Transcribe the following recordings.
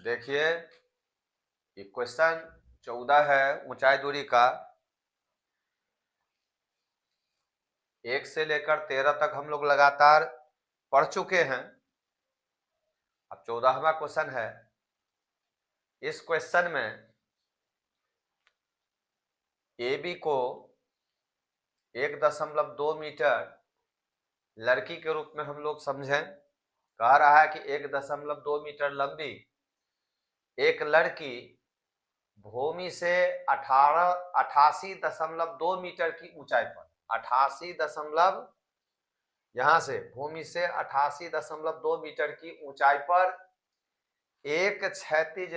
देखिए, ये क्वेश्चन 14 है ऊंचाई दूरी का। 1 से लेकर 13 तक हम लोग लगातार पढ़ चुके हैं। अब 14वां क्वेश्चन है। इस क्वेश्चन में AB को 1.2 मीटर लड़की के रूप में हम लोग समझें। कह रहा है कि 1.2 मीटर लंबी एक लड़की भूमि से 88.2 मीटर की ऊंचाई पर 88 दशमलव यहां से भूमि से 88.2 मीटर की ऊंचाई पर एक क्षैतिज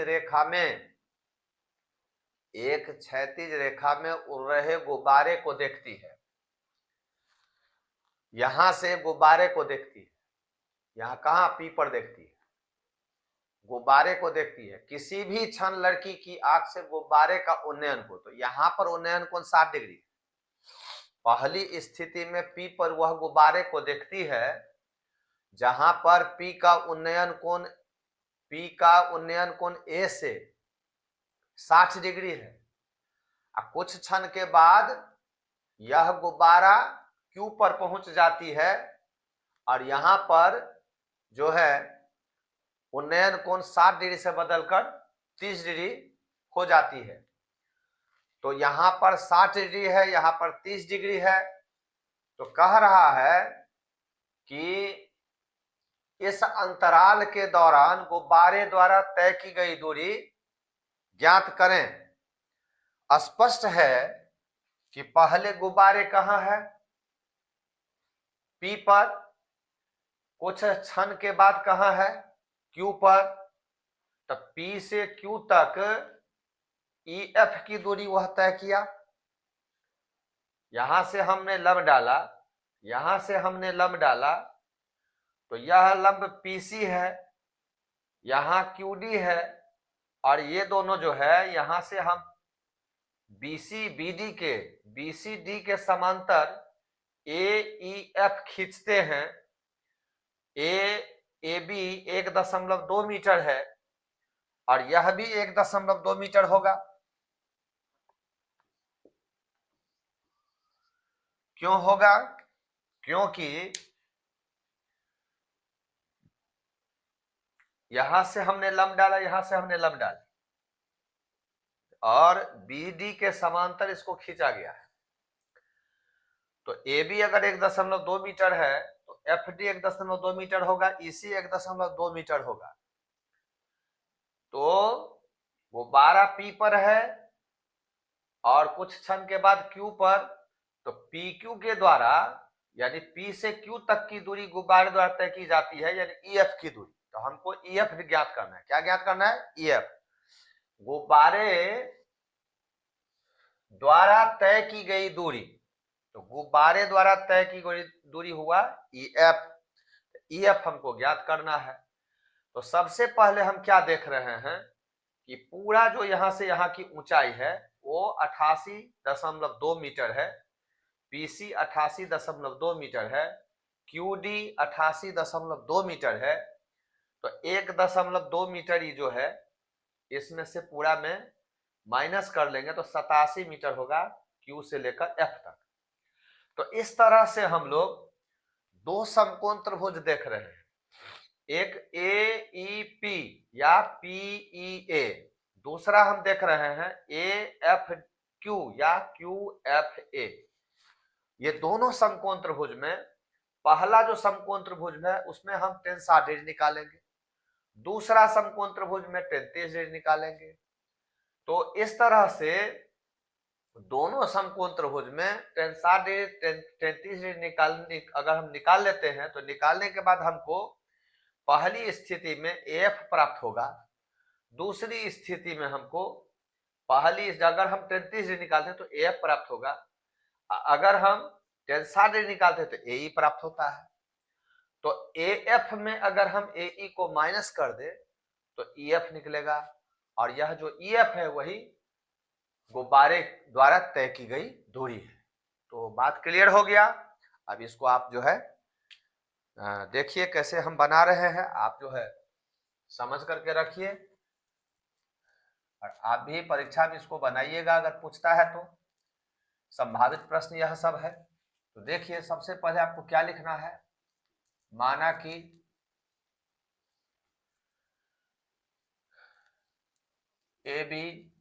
रेखा में उड़ रहे गुब्बारे को देखती है। यहां से गुब्बारे को देखती है। यहां कहां? पी पर देखती है, गुब्बारे को देखती है। किसी भी क्षण लड़की की आंख से गुब्बारे का उन्नयन हो, तो यहां पर उन्नयन कोण 60 डिग्री। पहली स्थिति में पी पर वह गुब्बारे को देखती है जहां पर पी का उन्नयन कोण ए से 60 डिग्री है। कुछ क्षण के बाद यह गुब्बारा क्यू पर पहुंच जाती है और यहां पर जो है उन्नयन कोण 60 डिग्री से बदलकर 30 डिग्री हो जाती है। तो यहां पर 60 डिग्री है, यहां पर 30 डिग्री है। तो कह रहा है कि इस अंतराल के दौरान गुब्बारे द्वारा तय की गई दूरी ज्ञात करें। स्पष्ट है कि पहले गुब्बारे कहां है? पी पर। कुछ क्षण के बाद कहां है? क्यू पर। तो पी से क्यू तक EF की दूरी वह तय किया। यहां से हमने लंब डाला, यहां से हमने लंब डाला, तो यह लंब PC है, यहां QD है, और ये दोनों जो है यहां से हम BCD के समांतर AEF खींचते हैं। AB 1.2 मीटर है और यह भी 1.2 मीटर होगा। क्यों होगा? क्योंकि यहां से हमने लंब डाला, यहां से हमने लंब डाला और BD के समांतर इसको खींचा गया है। तो AB अगर 1.2 मीटर है तो FD 1.2 मीटर होगा, EC 1.2 मीटर होगा। तो वो 12 P पर है और कुछ क्षण के बाद Q पर। तो PQ के द्वारा यानी P से Q तक की दूरी गुब्बारे द्वारा तय की जाती है, यानी EF की दूरी। तो हमको EF भी ज्ञात करना है। क्या ज्ञात करना है? EF। गुब्बारे द्वारा तय की गई दूरी, तो गुब्बारे द्वारा तय की गई दूरी हुआ EF। EF हमको ज्ञात करना है। तो सबसे पहले हम क्या देख रहे हैं कि पूरा जो यहां से यहां की ऊंचाई है वो 88.2 मीटर है, PC 88.2 मीटर है, QD 88.2 मीटर है। तो 1.2 मीटर ही जो है इसमें से पूरा में माइनस कर लेंगे तो 87 मीटर होगा Q से लेकर F तक। तो इस तरह से हम लोग दो समकोण त्रिभुज देख रहे हैं, एक AEP या PEA, दूसरा हम देख रहे हैं AFQ या QFA। ये दोनों समकोण त्रिभुज में पहला जो समकोण त्रिभुज है उसमें हम tan 60 डिग्री निकालेंगे, दूसरा समकोण त्रिभुज में tan 30 डिग्री निकालेंगे। तो इस तरह से दोनों समकोण त्रिभुज में tan 60 डिग्री tan 30 डिग्री अगर हम निकाल लेते हैं तो निकालने के बाद हमको पहली स्थिति में AF प्राप्त होगा, दूसरी स्थिति में हमको अगर हम tan 30 डिग्री निकालते हैं तो AF प्राप्त होगा, अगर हम tan 60 डिग्री निकालते हैं तो AE प्राप्त होता है। तो AF में अगर हम AE को माइनस कर दे तो EF निकलेगा और यह जो EF है वही गुब्बारे द्वारा तय की गई दूरी है। तो बात क्लियर हो गया। अब इसको आप जो है देखिए कैसे हम बना रहे हैं, आप जो है समझ करके रखिए। और आप भी परीक्षा में इसको बनाइएगा अगर पूछता है तो। संभावित प्रश्न यह सब है। तो देखिए सबसे पहले आपको क्या लिखना है, माना कि ए बी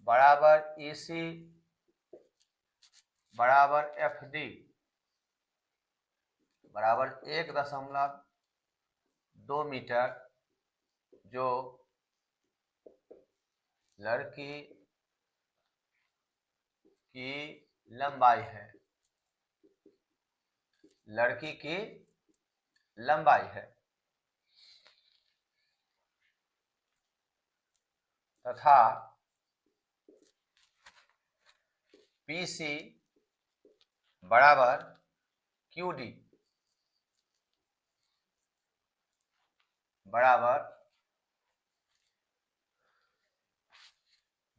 बराबर ई सी बराबर एफ डी बराबर 1.2 मीटर, जो लड़की की लंबाई है, लड़की की लंबाई है, तथा पीसी बराबर क्यूडी बराबर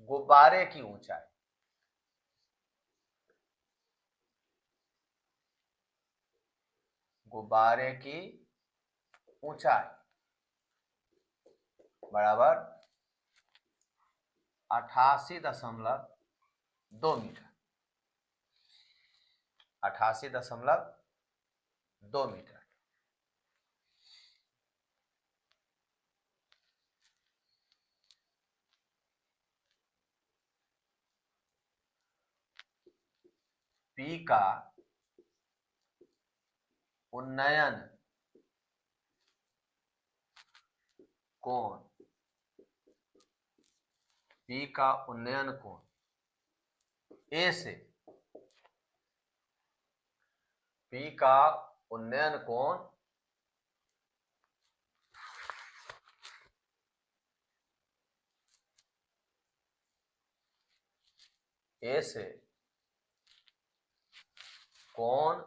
गुब्बारे की ऊंचाई, गुब्बारे की ऊंचाई बराबर 88.2 मीटर, 88.2 मीटर। पी का उन्नयन कोण, पी का उन्नयन कोण ए से, पी का उन्नयन कोण ए से कोण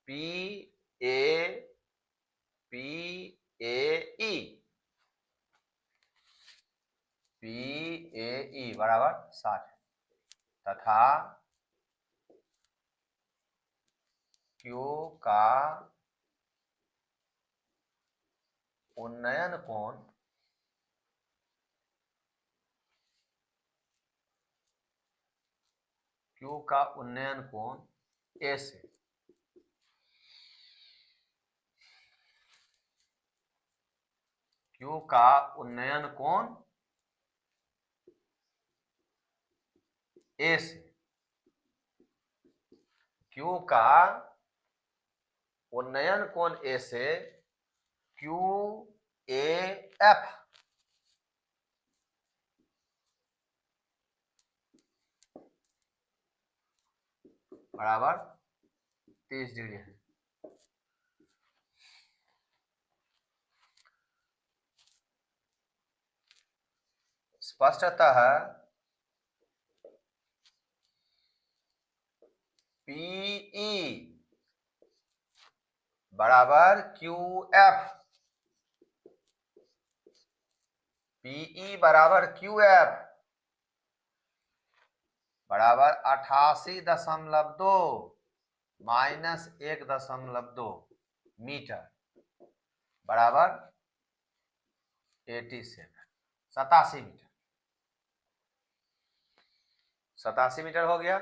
P A E, P A ई बराबर 60 है, तथा क्यू का उन्नयन कोण क्यू का उन्नयन कोण ए से, क्यू का उन्नयन कोण ए से, क्यू का उन्नयन कोण ए से क्यू ए एफ बराबर 30 डिग्री है। स्पष्टतः पीई बराबर क्यू एफ, पीई बराबर क्यू एफ बराबर 88.2 माइनस 1.2 मीटर बराबर 87 मीटर, 87 मीटर हो गया।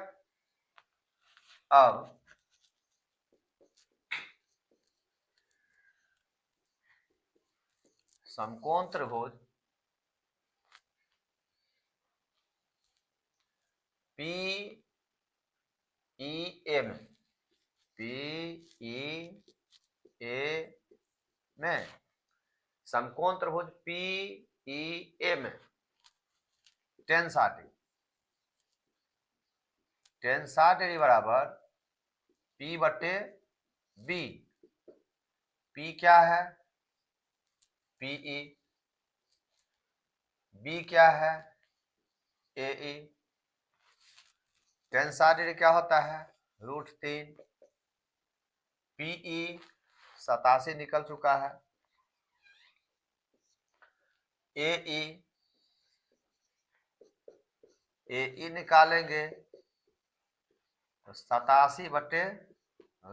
अब समकोण त्रिभुज पी ई ए में, पी ई ए में समकोण त्रिभुज पी ई ए में tan 60 डिग्री बराबर P बटे B, P क्या है PE, B क्या है AE, tan 60 डिग्री क्या होता है √3, PE 87 निकल चुका है, AE निकालेंगे तो 87 बटे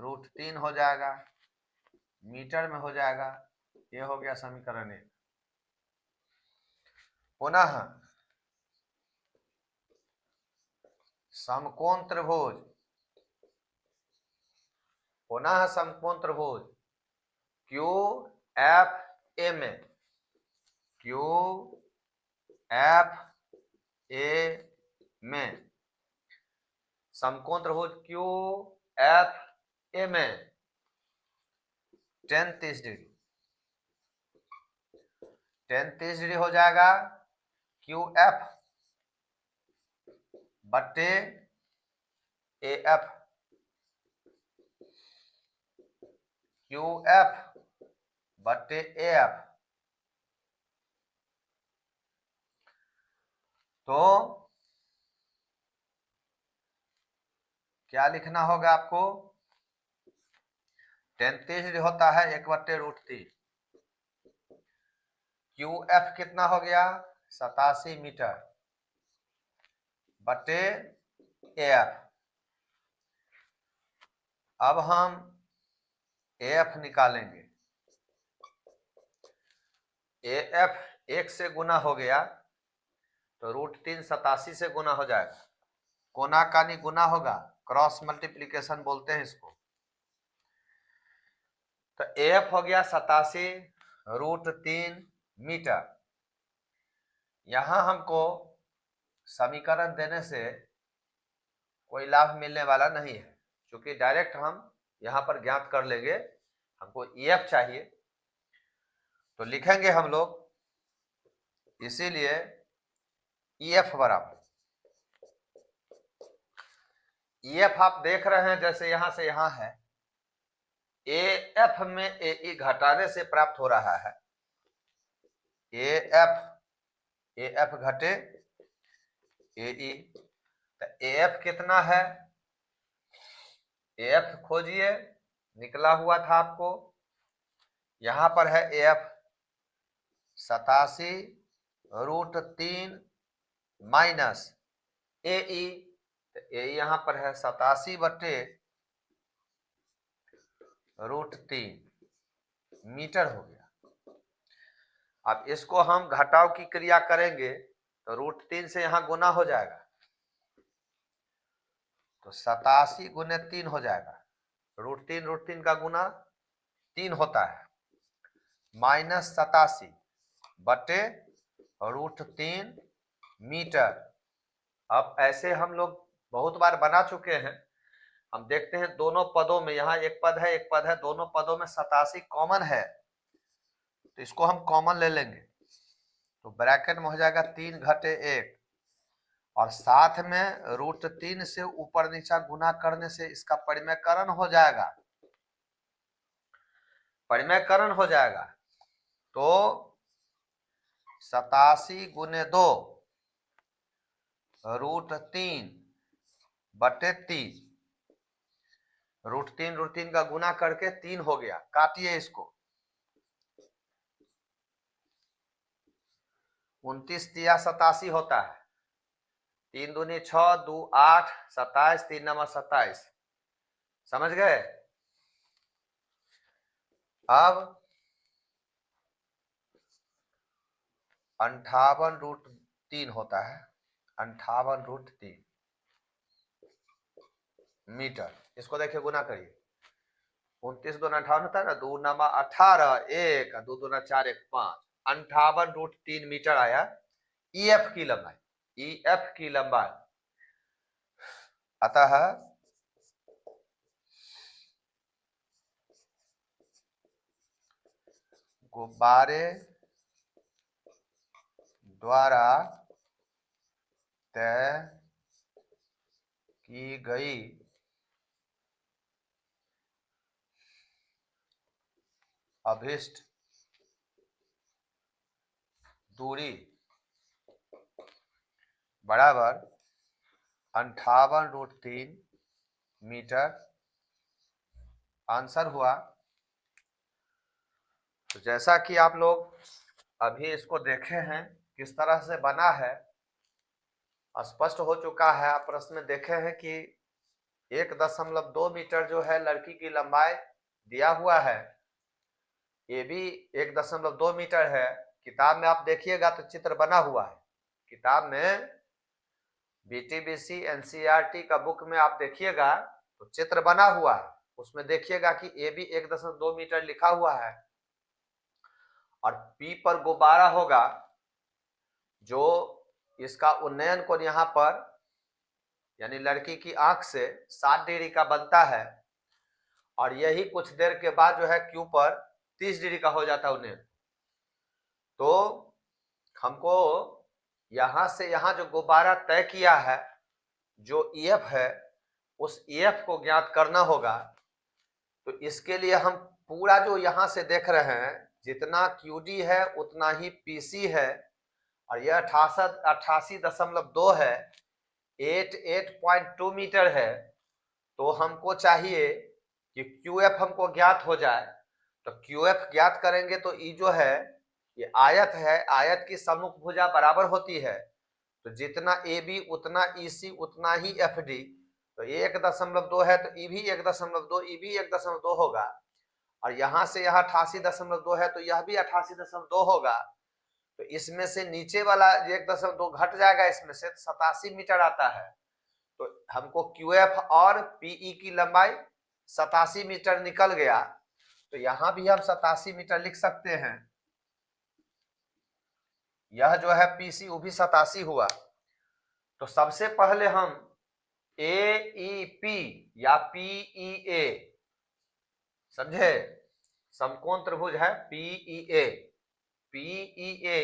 √3 हो जाएगा, मीटर में हो जाएगा। ये हो गया समीकरण 1। पुनः समकोण त्रिभुज, पुनः समकोण त्रिभुज क्यू एफ ए में, क्यू एफ ए में समकोण त्रिभुज क्यू एफ ए में tan 30 डिग्री, tan 30 डिग्री हो जाएगा क्यू एफ बट्टे ए एफ, क्यू एफ बट्टे ए एफ। तो क्या लिखना होगा आपको, tan 30 होता है 1/√3, क्यू एफ कितना हो गया 87 मीटर बटे ए एफ। अब हम ए एफ निकालेंगे, ए एफ 1 से गुना हो गया तो √3 87 से गुना हो जाएगा, कोना कानी गुना होगा, क्रॉस मल्टीप्लिकेशन बोलते हैं इसको। तो एफ हो गया 87 √3 मीटर। यहां हमको समीकरण देने से कोई लाभ मिलने वाला नहीं है, क्योंकि डायरेक्ट हम यहां पर ज्ञात कर लेंगे। हमको ईएफ चाहिए तो लिखेंगे हम लोग, इसीलिए ईएफ बराबर, ईएफ आप देख रहे हैं जैसे यहां से यहां है, ए एफ में ए ई घटाने से प्राप्त हो रहा है, ए एफ घटे ए ई। तो ए एफ कितना है, ए एफ खोजिए, निकला हुआ था आपको, यहां पर है ए एफ 87 √3 माइनस ए ई, तो ए यहां पर है 87 बटे √3 मीटर हो गया। अब इसको हम घटाव की क्रिया करेंगे तो √3 से यहां गुना हो जाएगा, तो 87 गुने 3 हो जाएगा, √3 का गुना 3 होता है, माइनस 87 बटे √3 मीटर। अब ऐसे हम लोग बहुत बार बना चुके हैं, हम देखते हैं दोनों पदों में, यहाँ एक पद है एक पद है, दोनों पदों में 87 कॉमन है, तो इसको हम कॉमन ले लेंगे, तो ब्रैकेट में हो जाएगा 3 घटे 1, और साथ में √3 से ऊपर नीचा गुना करने से इसका परिमेयकरण हो जाएगा, परिमेयकरण हो जाएगा। तो 87 गुने 2 √3 बटे 30, √3 का गुना करके 3 हो गया, काटिए इसको, 29 तिया 87 होता है, 3 दूनी 6, 2 8, 27, 3 नंबर 27, समझ गए। अब 58√3 होता है, 58√3 मीटर, इसको देखिए गुना करिए, 29 दूना 58 होता है ना, 2 नंबर 18, 1 2 दूना 4 1 5, 58√3 मीटर आया ईएफ की लंबाई, ईएफ की लंबाई। अतः गुब्बारे द्वारा तय की गई अभिष्ट दूरी बराबर 58√3 मीटर आंसर हुआ। तो जैसा कि आप लोग अभी इसको देखे हैं किस तरह से बना है, स्पष्ट हो चुका है। आप प्रश्न में देखे हैं कि 1.2 मीटर जो है लड़की की लंबाई दिया हुआ है, ये भी 1.2 मीटर है, किताब में आप देखिएगा तो चित्र बना हुआ है, किताब में बीटीबीसी एनसीईआरटी का बुक में आप देखिएगा तो चित्र बना हुआ है, उसमें देखिएगा कि ए बी 1.2 मीटर लिखा हुआ है और पी पर गुब्बारा होगा जो इसका उन्नयन कोण यहाँ पर यानी लड़की की आंख से 60 डिग्री का बनता है और यही कुछ देर के बाद जो है क्यू पर 30 डिग्री का हो जाता है उन्नयन। तो हमको यहां से यहां जो गुब्बारा तय किया है जो ईएफ है उस ईएफ को ज्ञात करना होगा। तो इसके लिए हम पूरा जो यहां से देख रहे हैं जितना क्यूडी है उतना ही पीसी है और यह 88.2 है, 88.2 मीटर है। तो हमको चाहिए कि QF हमको ज्ञात हो जाए। तो QF ज्ञात करेंगे तो ई जो है ये आयत है, आयत की सम्मुख भुजा बराबर होती है। तो जितना AB उतना EC उतना ही FD। तो 1.2 है तो ई भी 1.2, ई भी 1.2 होगा और यहां से यहाँ 88.2 है तो यह भी 88.2 होगा। तो इसमें से नीचे वाला 1.2 घट जाएगा, इसमें से 87 मीटर आता है। तो हमको QF और PE की लंबाई 87 मीटर निकल गया। तो यहां भी हम 87 मीटर लिख सकते हैं। यह जो है PC वो भी 87 हुआ। तो सबसे पहले हम AEP या PEA समझे, समकोण त्रिभुज है PEA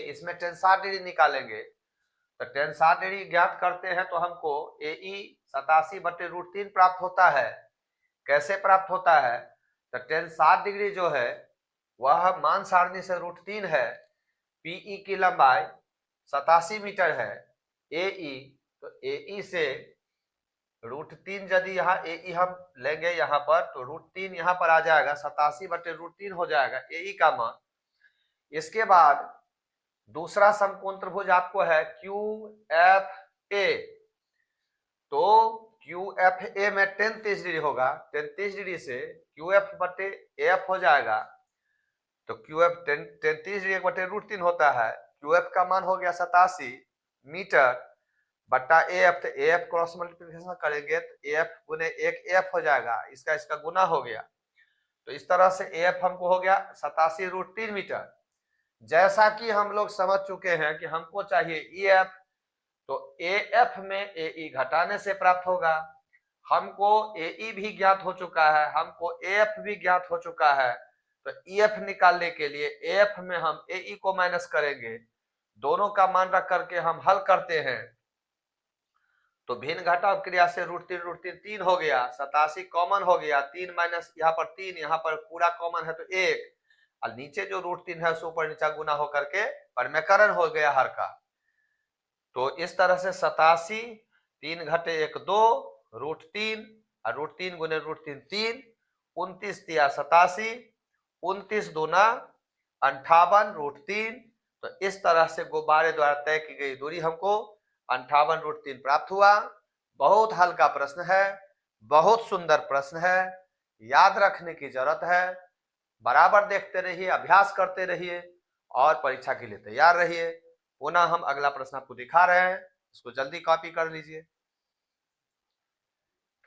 इसमें tan 60 डिग्री निकालेंगे। तो tan 60 डिग्री ज्ञात करते हैं तो हमको AE 87/√3 प्राप्त होता है। कैसे प्राप्त होता है? तो tan 60 डिग्री जो है वह मान सारणी से √3 है, PE की लंबाई 87 मीटर है, AE तो AE से √3 यदि यहाँ AE हम लेंगे यहाँ पर तो √3 यहाँ पर आ जाएगा, 87/√3 हो जाएगा AE का मान। इसके बाद दूसरा समकोण त्रिभुज आपको है QFA। तो QFA में tan 30 डिग्री होगा, tan 30 डिग्री से QF/AF हो जाएगा। तो QF tan 30 डिग्री 1/√3 होता है। QF का मान हो गया 87 मीटर बट्टा AF। तो AF क्रॉस मल्टीप्लिकेशन करेंगे तो AF गुने 1 हो जाएगा, इसका गुना हो गया। तो इस तरह से AF हमको हो गया 87√3 मीटर। जैसा कि हम लोग समझ चुके हैं कि हमको चाहिए EF, तो AF में AE घटाने से प्राप्त होगा। हमको AE भी ज्ञात हो चुका है, हमको AF भी ज्ञात हो चुका है। तो EF निकालने के लिए AF में हम AE को माइनस करेंगे, दोनों का मान रख करके हम हल करते हैं। तो भिन्न घटाव क्रिया से √3 3 हो गया, 87 कॉमन हो गया, 3 माइनस यहाँ पर 3, यहाँ पर पूरा कॉमन है तो 1 और नीचे जो √3 है ऊपर नीचा गुना होकर के परमेकरण हो गया हर का। तो इस तरह से 87 3 घटे 1 2 √3 और √3 गुने √3 3, 29 तिया 87, 29 दूना 58 √3। तो इस तरह से गुब्बारे द्वारा तय की गई दूरी हमको 58√3 प्राप्त हुआ। बहुत हल्का प्रश्न है, बहुत सुंदर प्रश्न है, याद रखने की जरूरत है। बराबर देखते रहिए, अभ्यास करते रहिए और परीक्षा के लिए तैयार रहिए। पुनः हम अगला प्रश्न आपको दिखा रहे हैं, इसको जल्दी कॉपी कर लीजिए।